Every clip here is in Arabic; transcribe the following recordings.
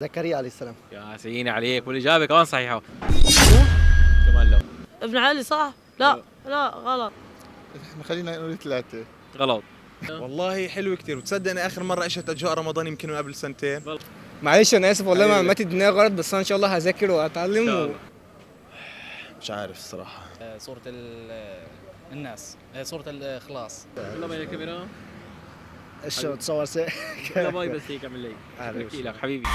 زكريا عليه السلام. يا سيدي عليك، والإجابة كمان صحيحة. شو؟ كمان لا. ابن علي صح؟ لا لا غلط. خلينا نقول ثلاثة. غلط. والله حلو كتير. بتصدق انا اخر مره عشت اجواء رمضان يمكن من قبل سنتين. معلش انا اسف والله أيوة. معلوماتي الدنيا غلط، بس انا ان شاء الله هذاكر وهتعلم مش عارف الصراحه. سورة الناس، سورة الإخلاص. والله ما هي كاميرا. شو تصور لا باي بس هيك اعمل لي. بحكي لك حبيبي.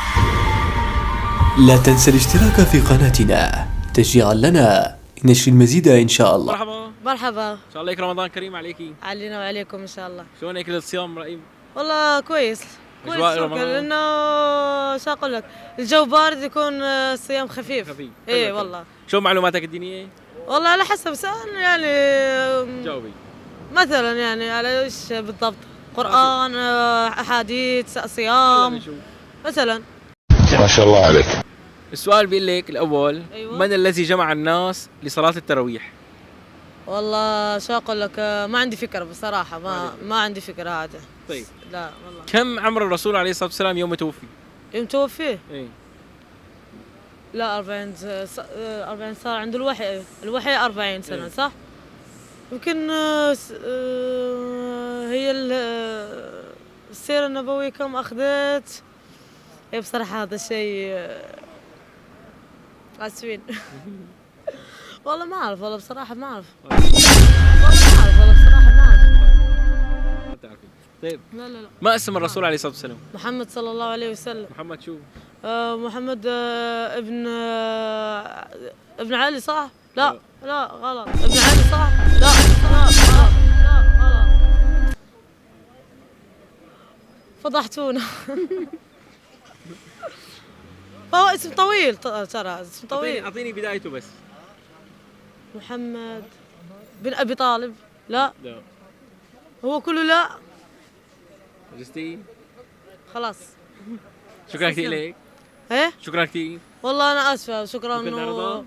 لا تنسى الاشتراك في قناتنا تشجيعا لنا لنشر المزيد إن شاء الله. مرحبا. مرحبا. إن شاء الله هيك رمضان كريم عليكي. علينا وعليكم إن شاء الله. شلون هيك الصيام رأيي؟ والله كويس. كويس أجواء شكراً، رمضان. لأنه شو أقول لك، الجو بارد يكون الصيام خفيف. خفيف. إيه حلو. والله. شو معلوماتك الدينية؟ والله على حسب سؤال يعني جاوبي. مثلا يعني على إيش بالضبط؟ قرآن، أحاديث، صيام مثلا. ما شاء الله عليك. السؤال بيقول لك الأول، أيوة. من الذي جمع الناس لصلاة التراويح؟ والله شو أقول لك، ما عندي فكرة بصراحة، ما عندي فكرة هذا. طيب. لا والله. كم عمر الرسول عليه الصلاة والسلام يوم توفي؟ يوم توفي؟ إيه. لا 40 صار عنده الوحي 40 سنة. إيه. صح؟ يمكن هي السيرة النبوية كم أخذت؟ هي بصراحة هذا الشيء آسفين. والله ما أعرف، والله بصراحة ما أعرف. والله بصراحة ما أعرف. ما بتعرفي. طيب. لا. ما اسم الرسول عليه الصلاة والسلام؟ محمد صلى الله عليه وسلم. محمد شو؟ محمد ابن علي صح؟ لا غلط. ابن علي صح؟ لا غلط. فضحتونا. فهو اسم طويل ترى، اسم طويل. أعطيني بدايته بس. محمد بن أبي طالب. لا لا. هو كله لا. جستي. خلاص. شكرا كثير لك. ايه شكرا كثير. والله أنا آسفة. شكرا. ممكن نعرضها؟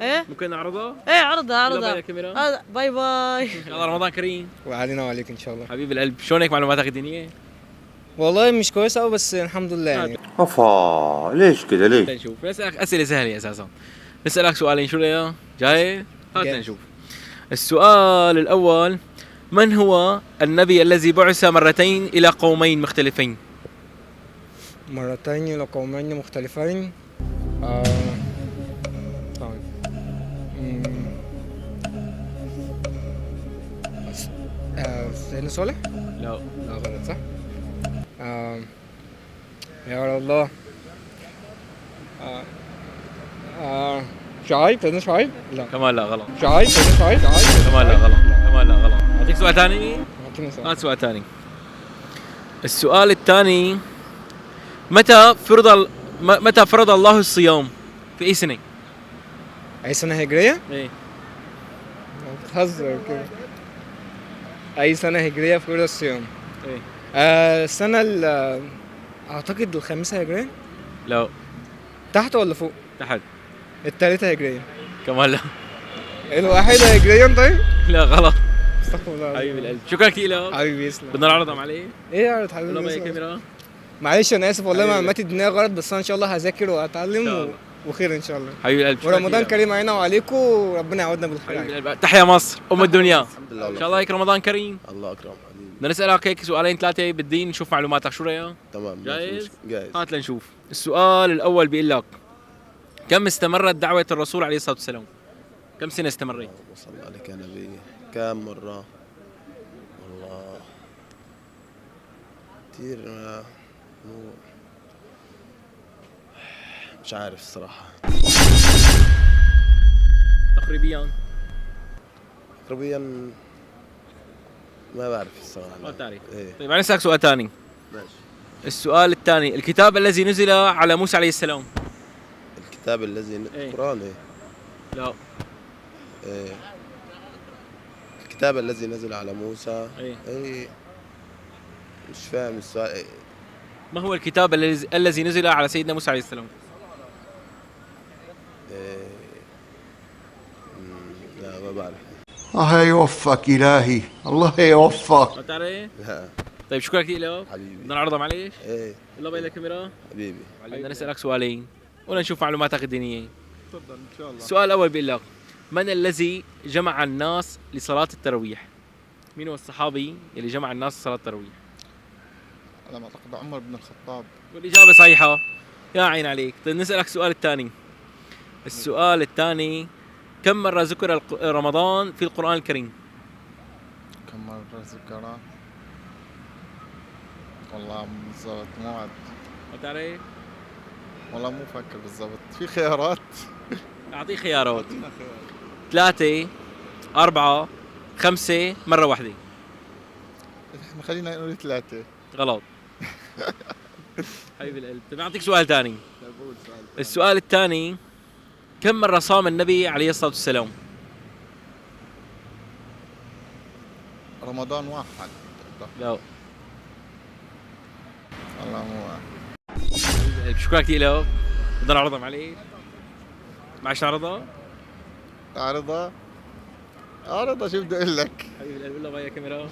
ايه ممكن نعرضها؟ ايه عرضها يلا باي الكاميرا. باي باي. يلا رمضان كريم. وعلينا وعليك ان شاء الله. حبيب القلب، شلون هيك معلوماتك الدينية؟ والله مش كويس قوي بس الحمد لله يعني. افا ليش كده ليش؟ نشوف، نسألك أسئلة سهلة أساسا. نسألك سؤالين، شو ليه؟ جاي؟ هات جاي. نشوف. السؤال الأول، من هو النبي الذي بعث مرتين إلى قومين مختلفين؟ مرتين لقومين مختلفين. طيب. سيدنا صالح؟ لا. لا غلط صح؟ يا الله. شعيب، سيدنا شعيب؟ لا. كمان لا غلط. شعيب، سيدنا شعيب؟ كمان لا غلط. كمان لا غلط. أعطيك سؤال ثاني؟ أعطيني سؤال. هات سؤال ثاني. السؤال الثاني، متى فرض الله الصيام؟ في أي سنة؟ أي سنة هجرية؟ إيه. بتهزر كده. أي سنة هجرية فرض الصيام؟ إيه. السنة أعتقد الخامسة هجرية؟ لا. تحت ولا فوق؟ تحت. التالتة هجرية. كمان لا. الواحدة هجريا طيب؟ لا غلط. استغفر الله. حبيب القلب، شكرا كثير لك. حبيبي يسلم. بدنا نعرضهم عليه؟ ايه يا ولد حبيبي ولا ما هي يسلم. كاميرا؟ معلش انا اسف والله حبيبي. معلوماتي الدنيا غلط، بس انا ان شاء الله هذاكر إن شاء وهتعلم الله. وخير ان شاء الله. حبيب القلب، شكراً ورمضان كثير. كريم علينا وعليكم وربنا يعودنا بالخير. حبيب القلب، تحيا مصر ام الدنيا. الحمد لله. ان شاء الله هيك رمضان كريم. الله اكرم حبيبي. بدنا نسالك هيك سؤالين ثلاثه بالدين، نشوف معلوماتك شو رايك؟ تمام. جاهز؟ جاهز. هات لنشوف. السؤال الاول بيقول لك، كم استمرت دعوه الرسول عليه الصلاه والسلام؟ كم سنه استمرت؟ وصل عليك يا نبي. كم مرة؟ والله كثير. مش عارف الصراحة. تقريبا. تقريبا ما بعرف الصراحة. ما بتعرف. ايه. طيب انا اسالك سؤال ثاني. ماشي. السؤال الثاني، الكتاب الذي نزل على موسى عليه السلام؟ الكتاب الذي إيه. القرآن. ايه. لا. إيه. الكتاب الذي نزل على موسى. إيه. ايه. مش فاهم السؤال. إيه. ما هو الكتاب الذي نزل على سيدنا موسى عليه السلام؟ إيه. لا ما بعرف. الله يوفقك إلهي، الله يوفقك. ما بتعرف؟ لا. طيب شكرا كثير لك. حبيبي بدنا نعرضها معلش. ايه يلا باين الكاميرا. حبيبي بدنا نسالك سؤالين ونشوف معلوماتك الدينيه. تفضل ان شاء الله. السؤال الاول بيقول لك من الذي جمع الناس لصلاه التراويح؟ مين هو الصحابي اللي جمع الناس لصلاه التراويح؟ على ما اعتقد عمر بن الخطاب. والاجابه صحيحه. يا عين عليك. طيب نسالك السؤال الثاني. السؤال الثاني كم مره ذكر رمضان في القران الكريم؟ كم مرة ذكرها؟ والله بالضبط مو عاد. ما تعرف؟ والله مو فاكر بالضبط. في خيارات؟ اعطيه خيارات. 3 4 5 مرة واحدة. احنا خلينا نقول 3. غلط. حبيب القلب. طيب اعطيك سؤال ثاني. السؤال الثاني كم مرة صام النبي عليه الصلاة والسلام؟ رمضان واحد. لا. والله مو واحد. حبيب القلب شكرا كثير لك. بدنا نعرضها معلش. معلش نعرضها؟ عرضها شو بدي اقول لك. حبيب القلب والله باي كاميرا.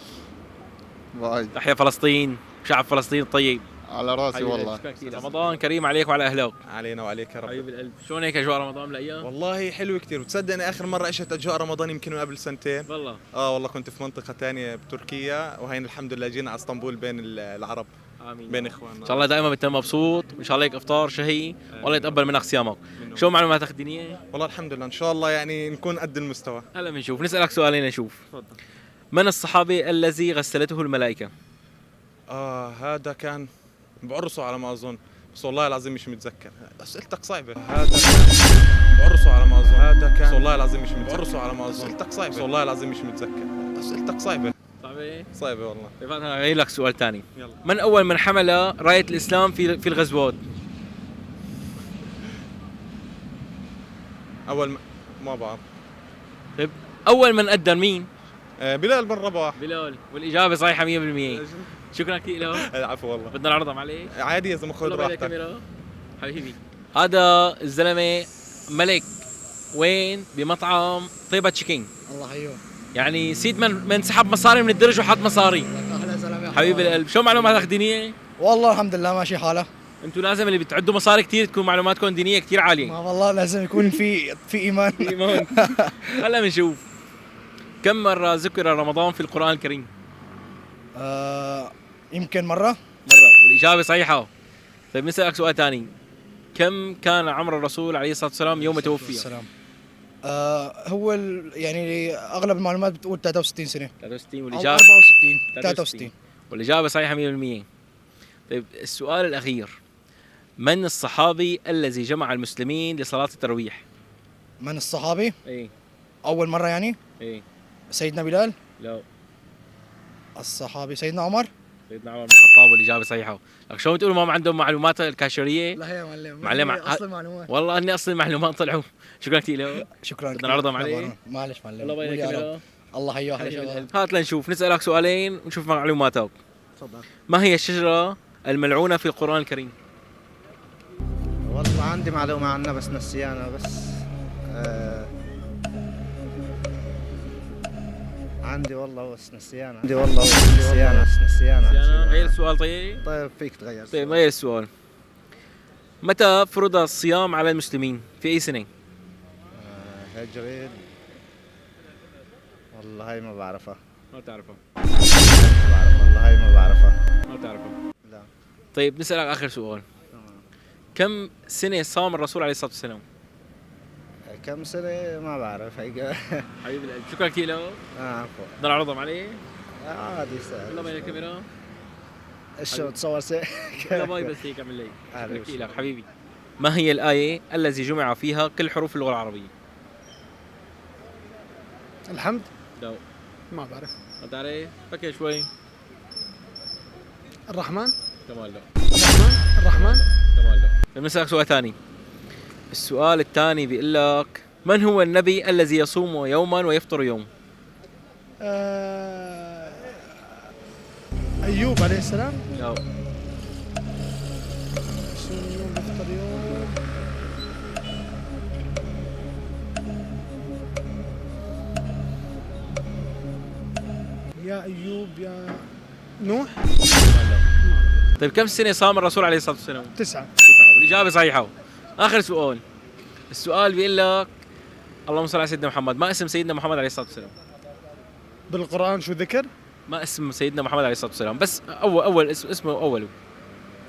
باي. تحيا فلسطين، شعب فلسطين الطيب. على راسي حبيب القلب، والله. شكرا كثير. رمضان كريم عليك وعلى اهلك. علينا وعليك يا رب. حبيب القلب، شلون هيك اجواء رمضان ملاقيها؟ والله حلو كتير. وتصدق اني اخر مره عشت اجواء رمضان يمكن من قبل سنتين. والله. والله كنت في منطقه ثانيه بتركيا، وهين الحمد لله جينا على اسطنبول بين العرب. امين. بين اخواننا. ان شاء الله دائما بتكون مبسوط، وان شاء الله هيك افطار شهي، والله يتقبل منك صيامك. شو معلوماتك الدينيه؟ والله الحمد لله ان شاء الله يعني نكون قد المستوى. هلا بنشوف. نسالك سؤالين نشوف. تفضل. من الصحابي الذي غسلته الملائكه؟ هذا كان بعرسه على ما اظن، بس والله العظيم مش متذكر. اسئلتك صعبه. هذا كان بعرسه على ما اظن. هذا كان بس والله العظيم مش متذكر. بعرسه على ما اظن. اسئلتك صعبه. بس والله العظيم مش متذكر. اسئلتك صعبه. صعبه والله. طيب انا غير لك سؤال ثاني. يلا. من اول من حمل رايه الاسلام في الغزوات؟ ما بعرف. طيب اول من أدى مين؟ بلال بن رباح. بلال، والاجابه صحيحه 100%. شكرا كثير لك. العفو والله. بدنا نعرضها معلش. عادي يا زلمه خذ راحتك. كاميرا حبيبي. هذا الزلمه ملك وين؟ بمطعم طيبه تشيكين. الله حيوه. يعني سيد من سحب مصاري من الدرج وحط مصاري. اهلا زلمه حبيب القلب، شو معلوماتك دينيه؟ والله الحمد لله ماشي حاله. انتوا لازم اللي بتعدوا مصاري كثير تكون معلوماتكم دينيه كثير عاليه. ما والله لازم يكون في ايمان. ايمان. هلا بنشوف. كم مره ذكر رمضان في القران الكريم؟ يمكن مره. والاجابه صحيحه. طيب نسالك سؤال ثاني. كم كان عمر الرسول عليه الصلاه والسلام يوم توفي؟ السلام. هو يعني اغلب المعلومات بتقول 63 سنه 63 او والاجابه 64 63. والاجابه صحيحه 100%. طيب السؤال الاخير. من الصحابي الذي جمع المسلمين لصلاه التراويح؟ من الصحابي؟ ايه اول مره يعني؟ ايه. سيدنا بلال؟ لا. الصحابي سيدنا عمر؟ سيدنا عمر بن الخطاب، والاجابه صحيحه. لك شو بتقولوا ما عندهم معلومات الكاشيريه؟ لا يا معلم. معلم اصل المعلومات. والله اني اصل المعلومات طلعوا. شكرا كثير له. شكرا. بدنا نعرضها عليه. معلش معلم. الله باين الكاميرا. الله حيوه احلى شباب. هات لنشوف. نسالك سؤالين ونشوف معلوماتك. تفضل. ما هي الشجره الملعونه في القران الكريم؟ والله عندي معلومة عنها بس نسيانها بس. عندي والله بس نسيانها. نسيانها. غير السؤال. طيب فيك تغير. طيب غير السؤال. متى فرض الصيام على المسلمين؟ في اي سنه؟ هجري. والله هاي ما بعرفها. ما تعرفها. والله هاي ما بعرفها. ما تعرفها. لا. طيب نسألك آخر سؤال. كم سنة صام الرسول عليه الصلاة والسلام؟ كم سنة ما بعرف هيك. حبيب القلب شكرا كثير له. عفوا. بدنا نعرضهم عليه؟ عادي سهل. يلا باين الكاميرا. شو تصور لا باي بس هيك اعمل لي. شكرا كثير لك حبيبي. ما هي الآية التي جمع فيها كل حروف اللغة العربية؟ الحمد. لا. ما بعرف. ما تعرف؟ فكر شوي. الرحمن. كمان لا. الرحمن. كمان لا. بنسألك سؤال ثاني. السؤال الثاني بيقول لك من هو النبي الذي يصوم يوما ويفطر يوم؟ ايوب عليه السلام. لا. يصوم يوم يفطر يوم. يا ايوب يا نوح. طيب كم سنة صام الرسول عليه الصلاة والسلام؟ 9. 9. والإجابة صحيحة. آخر سؤال. السؤال بيقول لك اللهم صل على سيدنا محمد، ما اسم سيدنا محمد عليه الصلاة والسلام؟ بالقرآن شو ذكر؟ ما اسم سيدنا محمد عليه الصلاة والسلام، بس أول اسمه أوله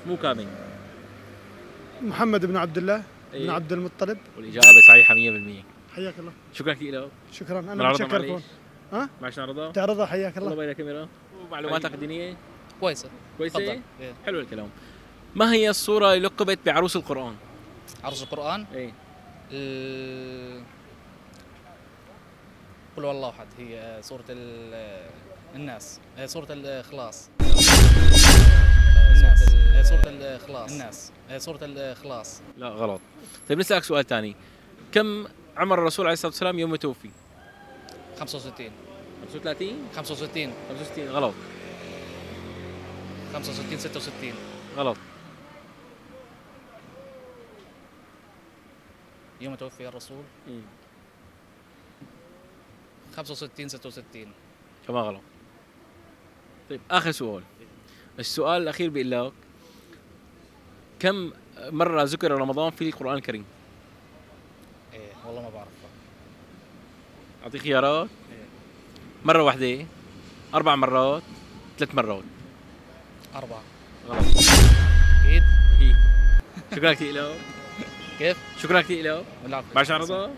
مو كامل. محمد بن عبد الله بن إيه. عبد المطلب. والإجابة صحيحة 100%. حياك الله. شكرا كثير. شكرا، انا بنعرضها متشكر معلش. كون. ها؟ معلش نعرضها؟ تعرضها. حياك الله الله. باين الكاميرا. ومعلوماتك الدينية كويسه. كويسة؟ تفضل. إيه. حلو الكلام. ما هي الصورة اللي لقبت بعروس القرآن؟ عروس القران. ايه قل هو الله احد. هي سوره الناس. سوره الاخلاص. الناس. سوره الاخلاص. الناس. سوره الاخلاص. لا غلط. طيب نسألك سؤال ثاني. كم عمر الرسول عليه الصلاة والسلام يوم توفي؟ 65. 35 65. 65 غلط. 65. 66. غلط. يوم توفي الرسول 65. 66. كمان غلط. طيب آخر سؤال. السؤال الأخير بيقول لك كم مرة ذكر رمضان في القرآن الكريم؟ ايه والله ما بعرفها. أعطيك خيارات. مرة واحدة، 4 مرات، 3 مرات. 4. غلط. اكيد. أكيد. شكرا كثير له. كيف؟ شكرا كثير له. بالعافيه. معلش نعرضها؟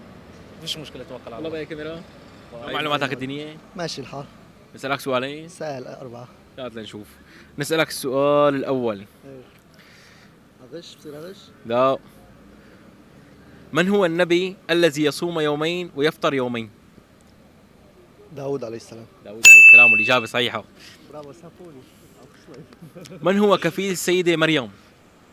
مفيش مشكله، توكل على الله الله. باين الكاميرا. معلوماتك الدينية. ماشي الحال. نسألك سؤالين. سهل 4. لا لنشوف. نسألك السؤال الأول. اغش بصير اغش. لا. من هو النبي الذي يصوم يومين ويفطر يومين؟ داود عليه السلام. داود عليه السلام، والإجابة صحيحة. برافو سافوني. من هو كفيل السيدة مريم؟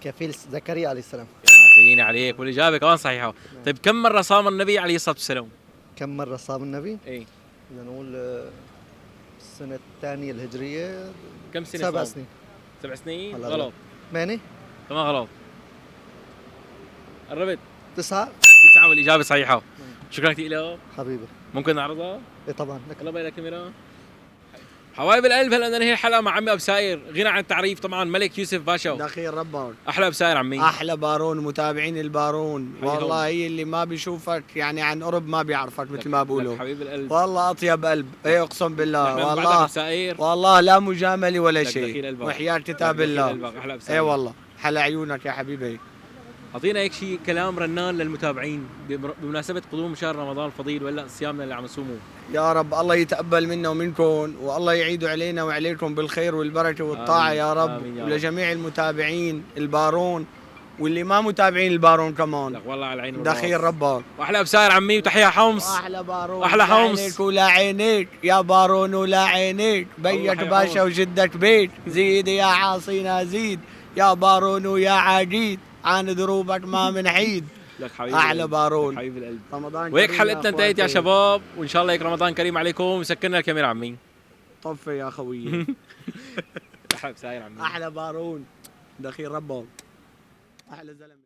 كفيل زكريا عليه السلام. يا سيدي عليك، والإجابة كمان صحيحة. طيب كم مرة صام النبي عليه الصلاة والسلام؟ كم مرة صام النبي؟ إيه. بدنا نقول السنة الثانية الهجرية. كم سنة 7 صام؟ سنين. 7 سنين؟ هلا غلط. 8. كمان غلط. قربت. 9. 9 والإجابة صحيحة. شكرا كثير له. حبيبي. ممكن نعرضها؟ ايه طبعا. الله باين الكاميرا. حبايب القلب، هلا بدنا ننهي الحلقة مع عمي أبو ساير، غنى عن التعريف طبعا ملك يوسف باشا. دخيل ربهم. أحلى أبو ساير عمي. احلى بارون، متابعين البارون والله هي اللي ما بيشوفك يعني عن قرب ما بيعرفك مثل ما بقولوا. حبيب القلب والله اطيب قلب، اي اقسم بالله والله سائر. والله لا مجامله ولا دخيل شيء، قلبك. وحياة كتاب الله. اي والله حلا عيونك يا حبيبي. اعطينا هيك شيء كلام رنان للمتابعين بمناسبة قدوم شهر رمضان الفضيل ولا صيامنا اللي عم نصومه. يا رب الله يتقبل منا ومنكم، والله يعيد علينا وعليكم بالخير والبركة والطاعة يا رب. آمين يا رب. ولجميع المتابعين البارون واللي ما متابعين البارون كمان. لك والله على العين والراس. دخيل ربك. واحلى بساير عمي، وتحية حمص. احلى بارون. احلى حمص. عينيك ولا عينيك يا بارون ولا عينيك، بيك باشا وجدك بيت، زيد يا عاصينا زيد يا بارون ويا عجيد، عن دروبك ما منحيد. لك حبيبي احلى بارون. حبيب القلب. رمضان وهيك كريم حلقتنا يا انتهت يا أخواتي. شباب، وان شاء الله هيك رمضان كريم عليكم. وسكرنا الكاميرا عمي. طفي يا خويي. احلى بساير عمي. احلى بارون. دخيل ربهم. احلى زلمه.